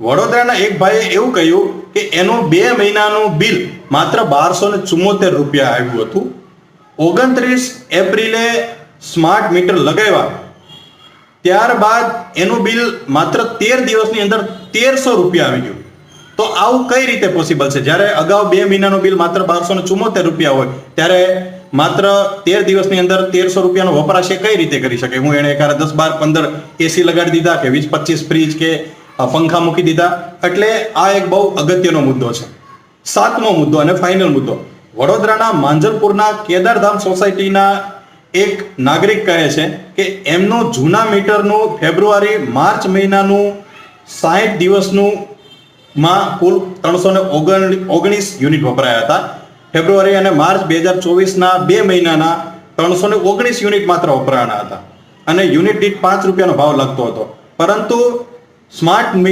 વડોદરાના એક ભાઈએ એવું કહ્યું કે એનું 2 મહિનાનું બિલ માત્ર 1274 રૂપિયા આવ્યું હતું. 29 એપ્રિલે સ્માર્ટ મીટર લગાવ્યા ત્યારબાદ એનું બિલ માત્ર 13 દિવસની અંદર 1300 રૂપિયા આવી ગયું. તો આવું કઈ રીતે પોસિબલ છે? જ્યારે અગાઉ 2 મહિનાનું બિલ માત્ર 1274 રૂપિયા હોય ત્યારે માત્ર 13 દિવસની અંદર 1300 રૂપિયાનો વપરાશ એ કઈ રીતે કરી શકે? હું એને 10, 12, 15 એસી લગાડી દીધા કે 20, 25 ફ્રીજ કે પંખા મૂકી દીધા. એટલે આ એક બહુ અગત્યનો મુદ્દો છે. 7મો મુદ્દો અને ફાઇનલ મુદ્દો. વડોદરાના માંજલપુરના કેદારધામ સોસાયટીના એક નાગરિક કહે છે કે એમનું જૂના મીટરનું ફેબ્રુઆરી માર્ચ મહિનાનું 60 દિવસનું માં કુલ 319 યુનિટ વપરાયા હતા. ફેબ્રુઆરી અને માર્ચ 2024ના 2 મહિનાના 319 યુનિટ માત્ર વપરાયા હતા અને યુનિટ દીઠ 5 રૂપિયાનો ભાવ લાગતો હતો. પરંતુ સ્માર્ટ મીટર